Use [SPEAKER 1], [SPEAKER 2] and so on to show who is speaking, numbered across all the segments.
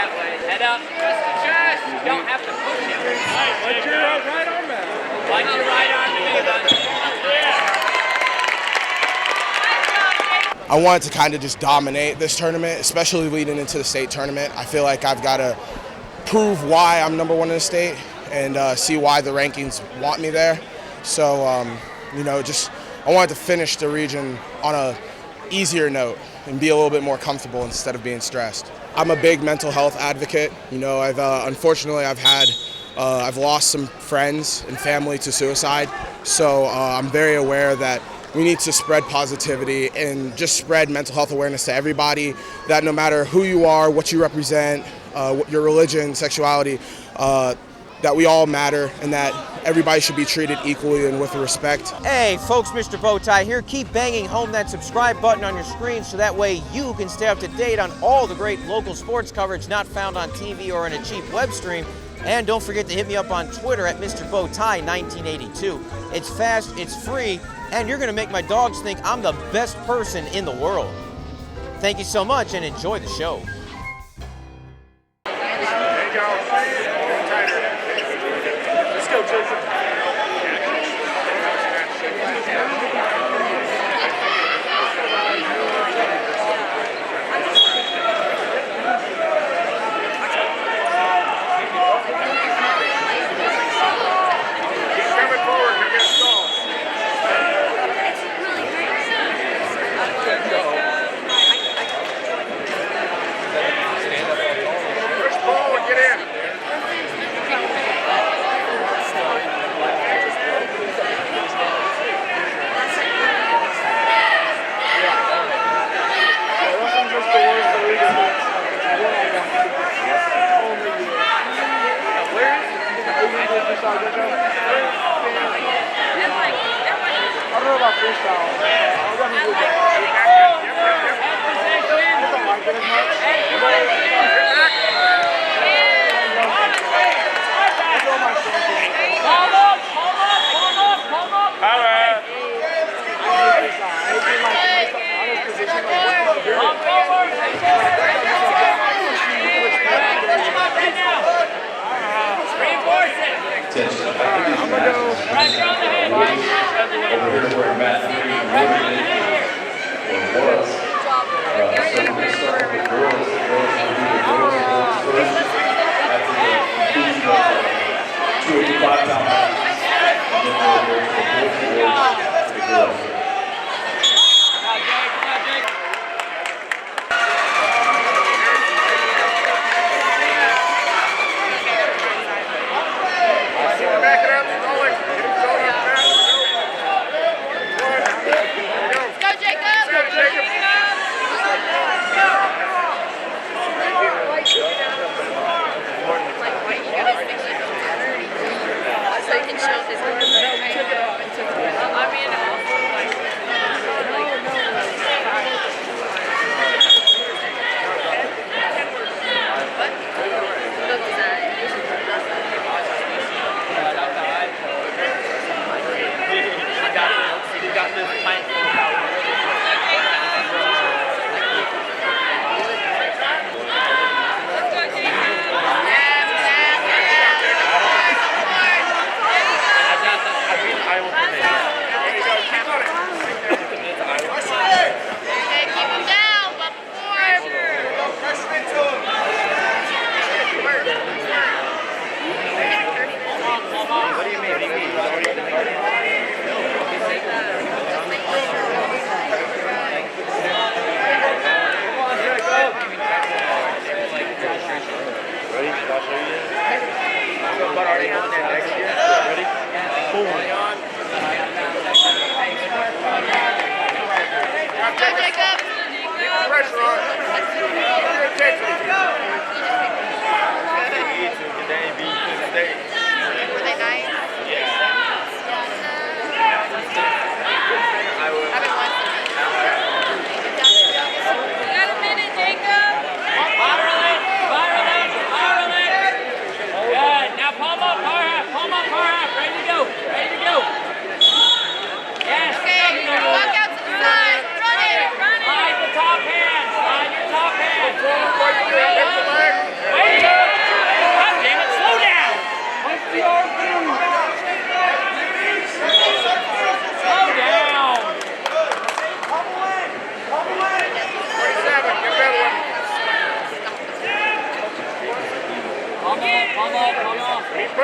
[SPEAKER 1] that way. Head up, press the chest. You don't have to push it.
[SPEAKER 2] What's your right arm at?
[SPEAKER 1] Like your right arm to me, bud.
[SPEAKER 3] I wanted to kind of just dominate this tournament, especially leading into the state tournament. I feel like I've got to prove why I'm #1 in the state and see why the rankings want me there. So, I wanted to finish the region on a easier note and be a little bit more comfortable instead of being stressed. I'm a big mental health advocate. Unfortunately, I've lost some friends and family to suicide. So I'm very aware that we need to spread positivity and just spread mental health awareness to everybody, that no matter who you are, what you represent, your religion, sexuality, that we all matter and that everybody should be treated equally and with respect.
[SPEAKER 4] Hey folks, Mr. Bowtie here. Keep banging home that subscribe button on your screen so that way you can stay up to date on all the great local sports coverage not found on TV or in a cheap web stream. And don't forget to hit me up on Twitter at Mr. Bowtie 1982. It's fast, it's free, and you're going to make my dogs think I'm the best person in the world. Thank you so much and enjoy the show.
[SPEAKER 2] Let's go, Jason. I don't know about freestyle. I'm gonna go.
[SPEAKER 5] Over here where Matt was. So we're going to start with the girls. The girls will do the girls first. After the conclusion of 285-pound match. And then we'll go to the girls.
[SPEAKER 1] Slide your top hand.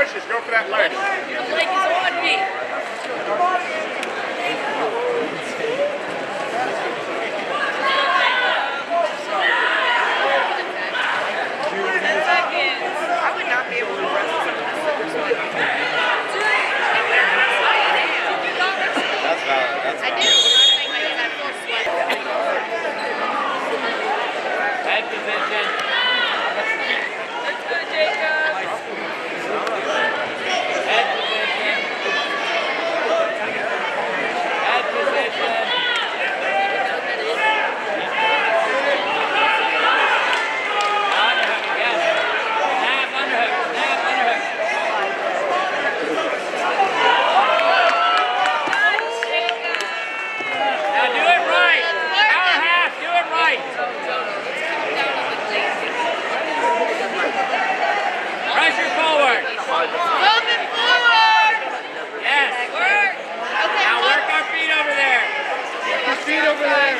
[SPEAKER 2] pushes. Go for that leg.
[SPEAKER 1] The leg is on me.
[SPEAKER 6] I would not be able to wrestle some of this stuff.
[SPEAKER 2] That's valid. That's
[SPEAKER 6] I do. I'm not saying like that full sweat.
[SPEAKER 1] Head position. That's good, Jacob. Head position. Head position. Underhook, yes. Snap, underhook, snap, underhook. Now do it right. Power half, do it right. Pressure forward.
[SPEAKER 6] Moving forward.
[SPEAKER 1] Yes.
[SPEAKER 6] Work. Okay.
[SPEAKER 1] Now work our feet over there.
[SPEAKER 2] Your feet over there.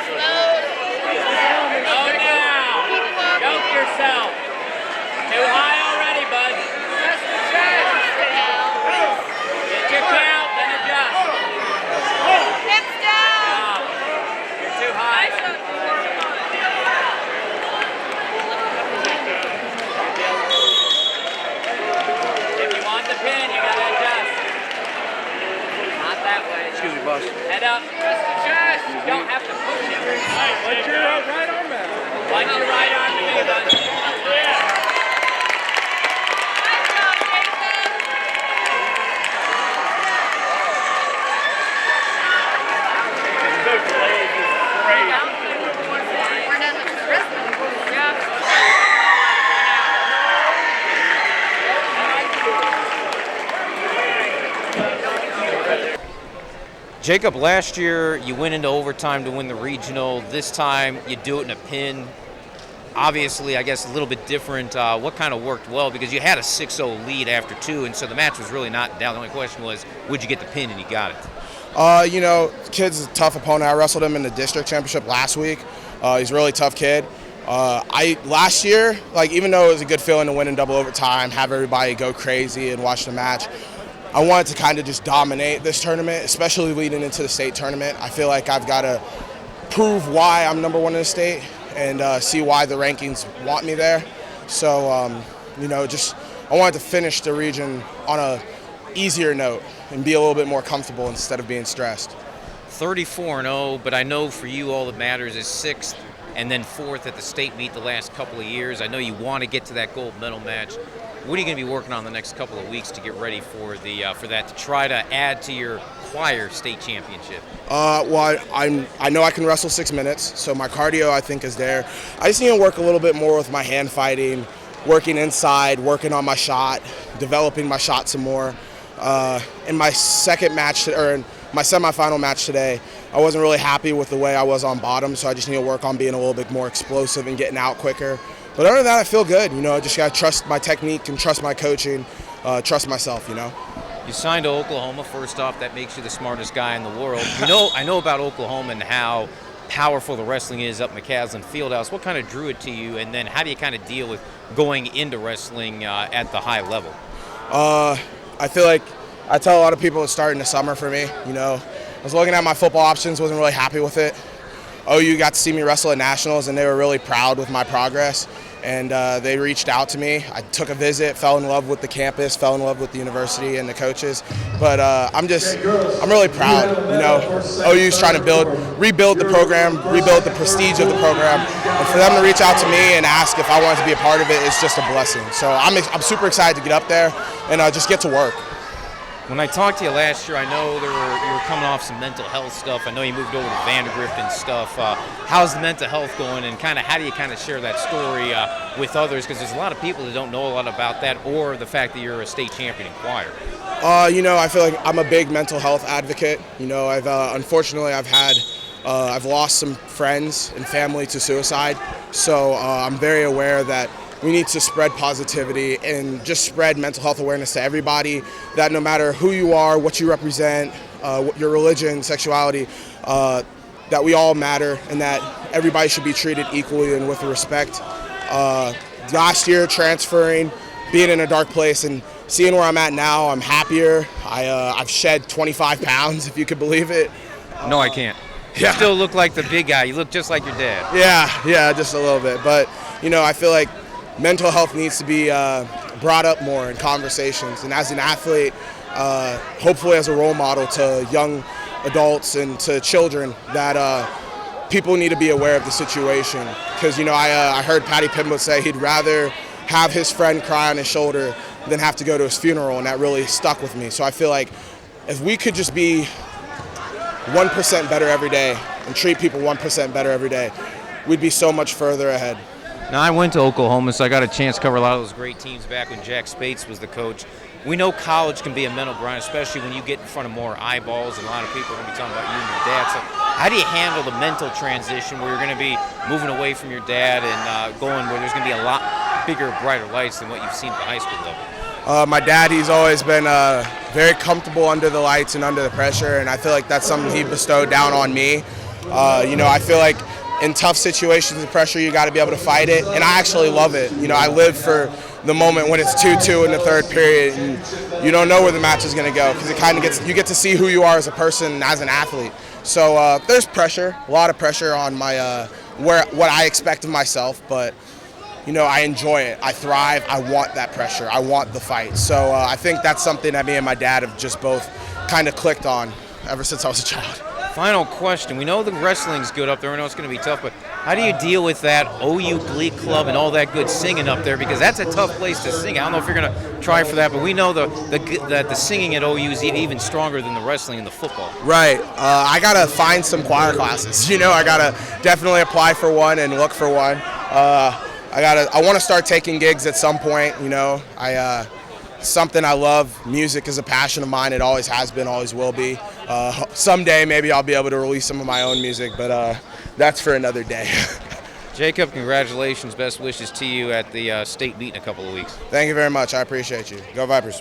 [SPEAKER 1] Go down. Choke yourself. Too high already, bud. Press the chest. Get your count, then adjust.
[SPEAKER 6] Hips down.
[SPEAKER 1] You're too high. If you want the pin, you gotta adjust. Not that way.
[SPEAKER 2] Excuse me, boss.
[SPEAKER 1] Head up. Press the chest. You don't have to push it.
[SPEAKER 2] Let your right arm out.
[SPEAKER 1] Punch your right arm to me, bud.
[SPEAKER 6] We're done with this wrestling.
[SPEAKER 4] Jacob, last year you went into overtime to win the regional. This time you do it in a pin. Obviously, I guess a little bit different. What kind of worked well? Because you had a 6-0 lead after 2, and so the match was really not in doubt. The only question was, would you get the pin, and you got it.
[SPEAKER 3] You know, kid's a tough opponent. I wrestled him in the district championship last week. He's a really tough kid. Last year, like, even though it was a good feeling to win in double overtime, have everybody go crazy and watch the match, I wanted to kind of just dominate this tournament, especially leading into the state tournament. I feel like I've got to prove why I'm number 1 in the state and see why the rankings want me there. So, you know, just I wanted to finish the region on a easier note and be a little bit more comfortable instead of being stressed.
[SPEAKER 4] 34-0, but I know for you all that matters is 6th and then 4th at the state meet the last couple of years. I know you want to get to that gold medal match. What are you going to be working on the next couple of weeks to get ready for for that, to try to add to your choir state championship?
[SPEAKER 3] Well, I know I can wrestle 6 minutes, so my cardio I think is there. I just need to work a little bit more with my hand fighting, working inside, working on my shot, developing my shot some more. In my second match, or in my semifinal match today, I wasn't really happy with the way I was on bottom, so I just need to work on being a little bit more explosive and getting out quicker. But other than that, I feel good. You know, I just got to trust my technique and trust my coaching, trust myself, you know.
[SPEAKER 4] You signed to Oklahoma. First off, that makes you the smartest guy in the world. I know about Oklahoma and how powerful the wrestling is up McCaslin Fieldhouse. What kind of drew it to you, and then how do you kind of deal with going into wrestling at the high level?
[SPEAKER 3] I feel like I tell a lot of people it's starting the summer for me. You know, I was looking at my football options, wasn't really happy with it. OU got to see me wrestle at nationals, and they were really proud with my progress. And they reached out to me. I took a visit, fell in love with the campus, fell in love with the university and the coaches. But I'm really proud. You know, OU's trying to rebuild the program, rebuild the prestige of the program. And for them to reach out to me and ask if I wanted to be a part of it is just a blessing. So I'm super excited to get up there and just get to work.
[SPEAKER 4] When I talked to you last year, I know you were coming off some mental health stuff. I know you moved over to Vandergrift and stuff. How's the mental health going, and kind of how do you kind of share that story with others? Because there's a lot of people that don't know a lot about that, or the fact that you're a state champion in choir.
[SPEAKER 3] You know, I feel like I'm a big mental health advocate. You know, unfortunately I've lost some friends and family to suicide, so I'm very aware that we need to spread positivity and just spread mental health awareness to everybody, that no matter who you are, what you represent, your religion, sexuality, that we all matter and that everybody should be treated equally and with respect. Last year, transferring, being in a dark place, and seeing where I'm at now, I'm happier. I've shed 25 pounds, if you could believe it.
[SPEAKER 4] No, I can't.
[SPEAKER 3] Yeah.
[SPEAKER 4] You still look like the big guy. You look just like your dad.
[SPEAKER 3] Yeah, just a little bit. But, I feel like mental health needs to be brought up more in conversations. And as an athlete, hopefully as a role model to young adults and to children, that people need to be aware of the situation. Because, I heard Patty Pimblett say he'd rather have his friend cry on his shoulder than have to go to his funeral, and that really stuck with me. So I feel like if we could just be 1% better every day and treat people 1% better every day, we'd be so much further ahead.
[SPEAKER 4] Now, I went to Oklahoma, so I got a chance to cover a lot of those great teams back when Jack Spates was the coach. We know college can be a mental grind, especially when you get in front of more eyeballs, and a lot of people are going to be talking about you and your dad. So how do you handle the mental transition where you're going to be moving away from your dad and going where there's going to be a lot bigger, brighter lights than what you've seen at the high school level?
[SPEAKER 3] My dad, he's always been very comfortable under the lights and under the pressure, and I feel like that's something he bestowed down on me. I feel like in tough situations and pressure, you got to be able to fight it, and I actually love it. I live for the moment when it's 2-2 in the third period, and you don't know where the match is going to go, because it kind of you get to see who you are as a person and as an athlete. So there's pressure, a lot of pressure on my what I expect of myself, but I enjoy it. I thrive. I want that pressure. I want the fight. So I think that's something that me and my dad have just both kind of clicked on ever since I was a child.
[SPEAKER 4] Final question. We know the wrestling's good up there. We know it's going to be tough, but how do you deal with that OU Glee Club and all that good singing up there? Because that's a tough place to sing. I don't know if you're going to try for that, but we know that the singing at OU is even stronger than the wrestling and the football.
[SPEAKER 3] Right. I got to find some choir classes. I got to definitely apply for one and look for one. I want to start taking gigs at some point. Something I love. Music is a passion of mine. It always has been, always will be. Someday maybe I'll be able to release some of my own music, but that's for another day.
[SPEAKER 4] Jacob, congratulations. Best wishes to you at the state meet in a couple of weeks.
[SPEAKER 3] Thank you very much. I appreciate you. Go Vipers.